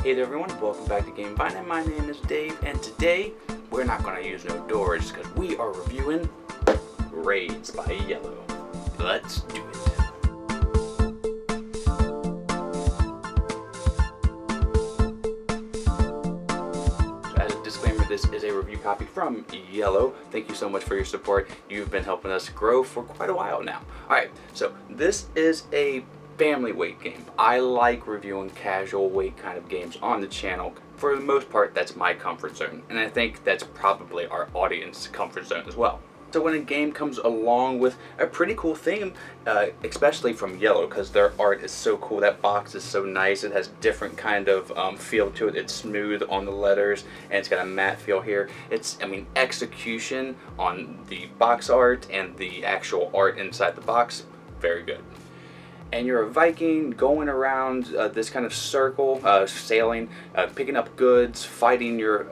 Hey there everyone, welcome back to Game Vine, and my name is Dave, and today we're not going to use no doors because we are reviewing Raids by Iello. Let's do it. So as a disclaimer, this is a review copy from Iello. Thank you so much for your support. You've been helping us grow for quite a while now. Alright, so this is a family weight game. I like reviewing casual weight kind of games on the channel. For the most part, that's my comfort zone, and I think that's probably our audience comfort zone as well. So when a game comes along with a pretty cool theme, especially from Iello, because their art is so cool, that box is so nice, it has different kind of feel to it, it's smooth on the letters, and it's got a matte feel here. Execution on the box art and the actual art inside the box, very good. And you're a Viking going around this kind of circle, sailing, picking up goods, fighting your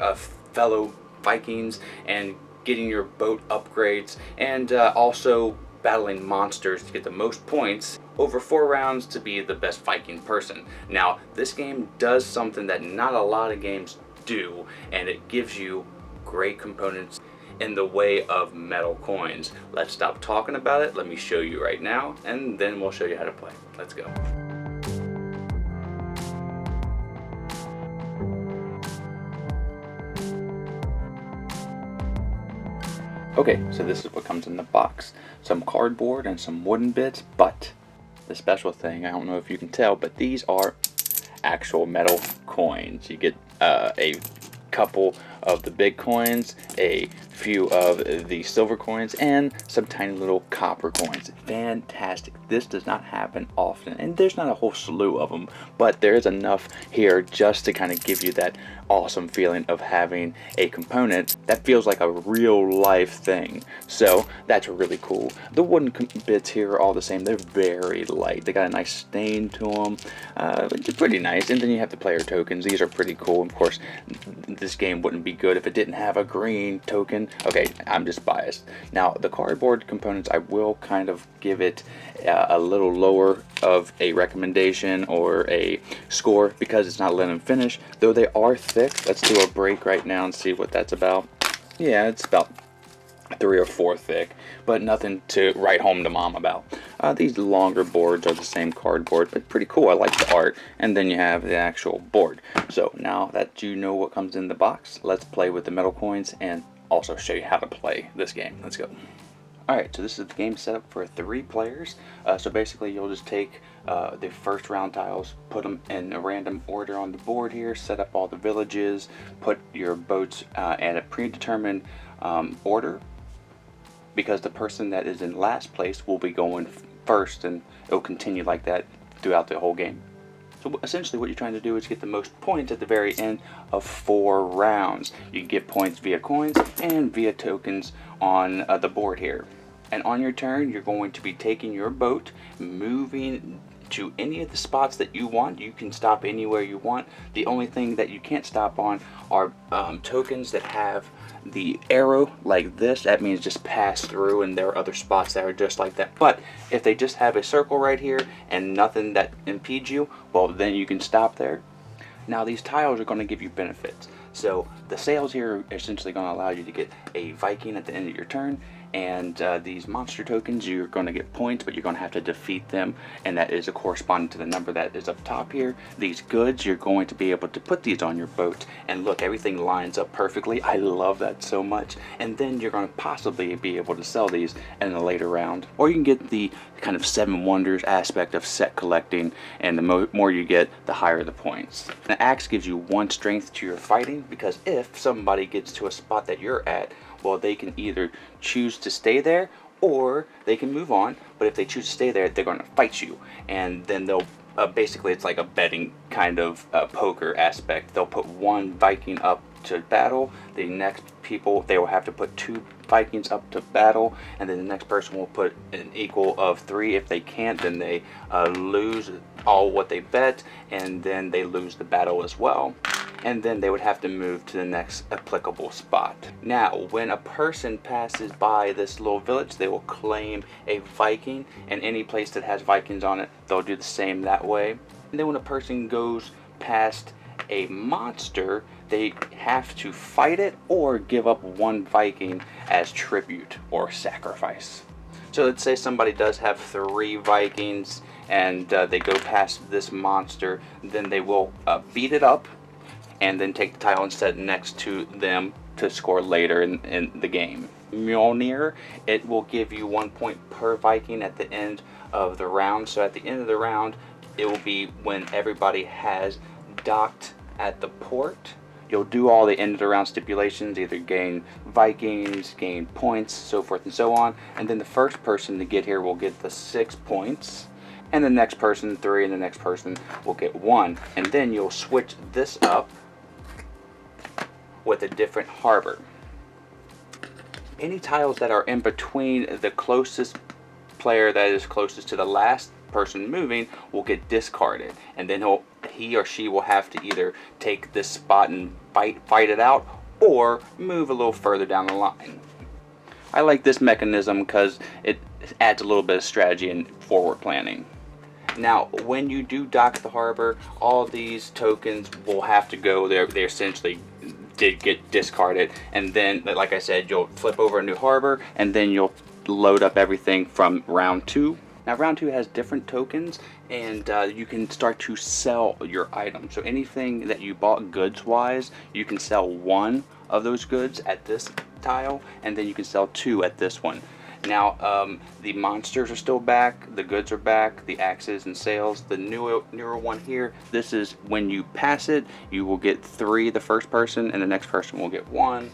fellow Vikings, and getting your boat upgrades, and also battling monsters to get the most points over 4 rounds to be the best Viking person. Now, this game does something that not a lot of games do, and it gives you great components in the way of metal coins. Let's stop talking about it, let me show you right now, and then we'll show you how to play. Let's go. Okay, so this is what comes in the box. Some cardboard and some wooden bits, but the special thing, I don't know if you can tell, but these are actual metal coins. You get a couple of the big coins, a few of the silver coins, and some tiny little copper coins. Fantastic. This does not happen often, and there's not a whole slew of them, but there is enough here just to kind of give you that awesome feeling of having a component that feels like a real life thing. So that's really cool. The wooden bits here are all the same. They're very light. They got a nice stain to them. It's pretty nice. And then you have the player tokens. These are pretty cool. Of course, this game wouldn't be good if it didn't have a green token. Okay, I'm just biased. Now, the cardboard components, I will kind of give it a little lower of a recommendation or a score because it's not letting them finish, though they are thick. Let's do a break right now and see what that's about. Yeah, it's about 3 or 4 thick, but nothing to write home to mom about. These longer boards are the same cardboard, but pretty cool. I like the art. And then you have the actual board. So now that you know what comes in the box, let's play with the metal coins and also show you how to play this game. Let's go. Alright, so this is the game set up for 3 players. So basically you'll just take the first round tiles, put them in a random order on the board here, set up all the villages, put your boats at a predetermined order, because the person that is in last place will be going first, and it'll continue like that throughout the whole game. So essentially what you're trying to do is get the most points at the very end of 4 rounds. You can get points via coins and via tokens on the board here. And on your turn, you're going to be taking your boat, moving to any of the spots that you want. You can stop anywhere you want. The only thing that you can't stop on are tokens that have the arrow like this. That means just pass through, and there are other spots that are just like that. But if they just have a circle right here and nothing that impedes you, well, then you can stop there. Now, these tiles are going to give you benefits. So the sails here are essentially going to allow you to get a Viking at the end of your turn, and these monster tokens, you're going to get points, but you're going to have to defeat them, and that is corresponding to the number that is up top here. These goods, you're going to be able to put these on your boat, and look, everything lines up perfectly. I love that so much. And then you're going to possibly be able to sell these in a later round, or you can get the kind of 7 wonders aspect of set collecting, and the more you get, the higher the points. The axe gives you 1 strength to your fighting, because if somebody gets to a spot that you're at, well, they can either choose to stay there or they can move on. But if they choose to stay there, they're going to fight you, and then they'll basically, it's like a betting kind of poker aspect. They'll put 1 Viking up to battle. The next people, they will have to put 2 Vikings up to battle, and then the next person will put an equal of 3. If they can't, then they lose all what they bet, and then they lose the battle as well. And then they would have to move to the next applicable spot. Now, when a person passes by this little village, they will claim a Viking, and any place that has Vikings on it, they'll do the same that way. And then when a person goes past a monster, they have to fight it or give up one Viking as tribute or sacrifice. So let's say somebody does have 3 Vikings and they go past this monster, then they will beat it up and then take the tile and set it next to them to score later in the game. Mjolnir, it will give you 1 point per Viking at the end of the round. So at the end of the round, it will be when everybody has docked at the port. You'll do all the end of the round stipulations, either gain Vikings, gain points, so forth and so on. And then the first person to get here will get the 6 points. And the next person 3, and the next person will get 1. And then you'll switch this up with a different harbor. Any tiles that are in between the closest player that is closest to the last person moving will get discarded, and then he or she will have to either take this spot and fight it out or move a little further down the line. I like this mechanism because it adds a little bit of strategy and forward planning. Now, when you do dock the harbor, all these tokens will have to go. They essentially did get discarded, and then, like I said, you'll flip over a new harbor, and then you'll load up everything from round 2. Now, round 2 has different tokens, and you can start to sell your items. So anything that you bought goods-wise, you can sell 1 of those goods at this tile, and then you can sell 2 at this one. Now, the monsters are still back, the goods are back, the axes and sails. The newer one here, this is when you pass it, you will get 3 the first person, and the next person will get 1.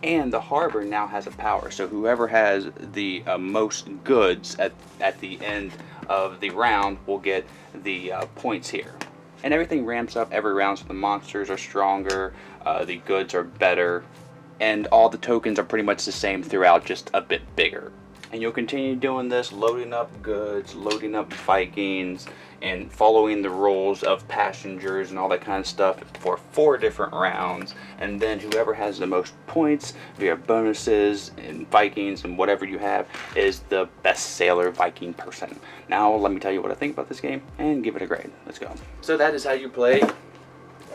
And the harbor now has a power, so whoever has the most goods at the end of the round will get the points here. And everything ramps up every round, so the monsters are stronger, the goods are better, and all the tokens are pretty much the same throughout, just a bit bigger. And you'll continue doing this, loading up goods, loading up Vikings, and following the rules of passengers and all that kind of stuff for 4 different rounds. And then whoever has the most points via bonuses and Vikings and whatever you have is the best sailor Viking person. Now let me tell you what I think about this game and give it a grade. Let's go. So that is how you play,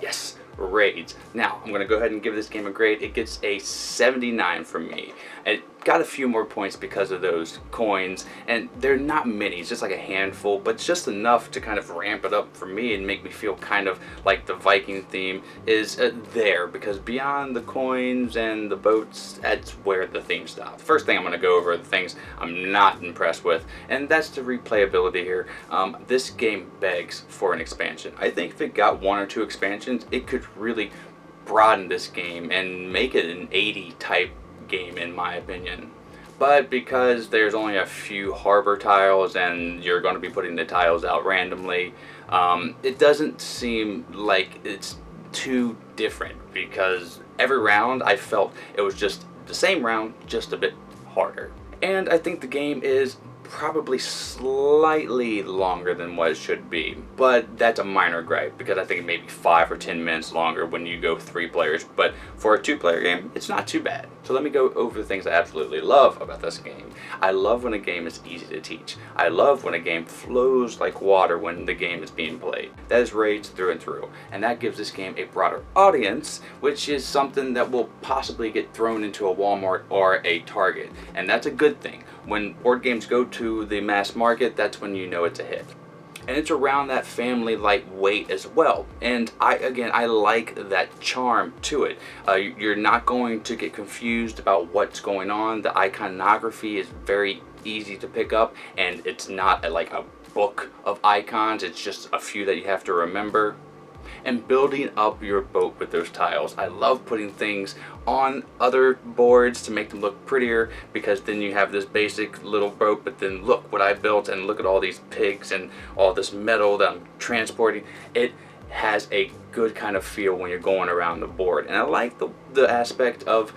yes, raids. Now I'm going to go ahead and give this game a grade. It gets a 79 from me. It got a few more points because of those coins, and they're not many, it's just like a handful, but it's just enough to kind of ramp it up for me and make me feel kind of like the Viking theme is there, because beyond the coins and the boats, that's where the theme stops. First thing I'm going to go over are the things I'm not impressed with, and that's the replayability here. This game begs for an expansion. I think if it got 1 or 2 expansions, it could really broaden this game and make it an 80 type game, in my opinion. But because there's only a few harbor tiles and you're going to be putting the tiles out randomly, it doesn't seem like it's too different, because every round I felt it was just the same round, just a bit harder. And I think the game is probably slightly longer than what it should be, but that's a minor gripe, because I think it may be 5 or 10 minutes longer when you go 3 players, but for a 2-player game, it's not too bad. So let me go over the things I absolutely love about this game. I love when a game is easy to teach. I love when a game flows like water when the game is being played. That is raids through and through, and that gives this game a broader audience, which is something that will possibly get thrown into a Walmart or a Target, and that's a good thing. When board games go to the mass market, that's when you know it's a hit. And it's around that family-like weight as well. And I like that charm to it. You're not going to get confused about what's going on. The iconography is very easy to pick up, and it's not like a book of icons. It's just a few that you have to remember. And building up your boat with those tiles. I love putting things on other boards to make them look prettier, because then you have this basic little boat, but then look what I built, and look at all these pigs and all this metal that I'm transporting. It has a good kind of feel when you're going around the board. And I like the aspect of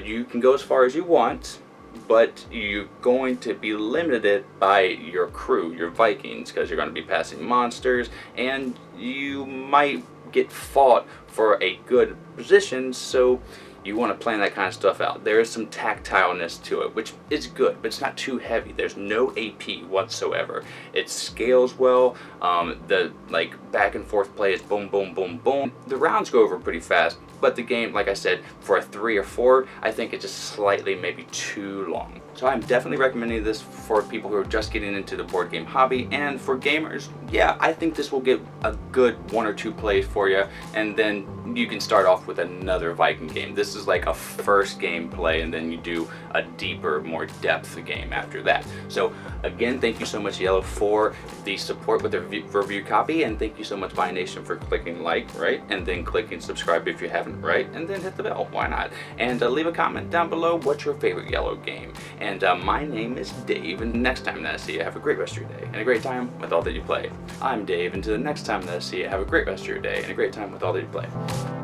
you can go as far as you want, but you're going to be limited by your crew, your Vikings, because you're going to be passing monsters, and you might get fought for a good position, so you want to plan that kind of stuff out. There is some tactileness to it, which is good, but it's not too heavy. There's no AP whatsoever. It scales well. The like back and forth play is boom, boom, boom, boom. The rounds go over pretty fast, but the game, like I said, for a 3 or 4, I think it's just slightly maybe too long. So I'm definitely recommending this for people who are just getting into the board game hobby, and for gamers, yeah, I think this will get a good 1 or 2 plays for you, and then you can start off with another Viking game. This is like a first game play, and then you do a deeper, more depth game after that. So again, thank you so much, Iello, for the support with the review copy, and thank you so much, Buy Nation, for clicking like, right, and then clicking subscribe if you haven't, right, and then hit the bell, why not? And leave a comment down below, what's your favorite Iello game? And my name is Dave, and next time that I see you, have a great rest of your day and a great time with all that you play. I'm Dave, and until the next time that I see you, have a great rest of your day and a great time with all that you play.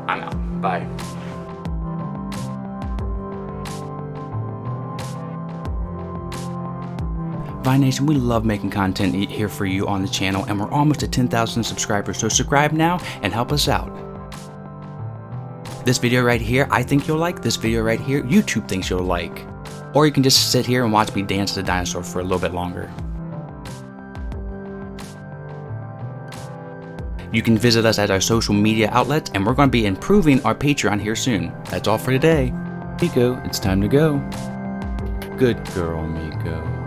I'm out. Bye. Buy Nation, we love making content here for you on the channel, and we're almost at 10,000 subscribers, so subscribe now and help us out. This video right here, I think you'll like. This video right here, YouTube thinks you'll like. Or you can just sit here and watch me dance as a dinosaur for a little bit longer. You can visit us at our social media outlets, and we're going to be improving our Patreon here soon. That's all for today. Miko, it's time to go. Good girl, Miko.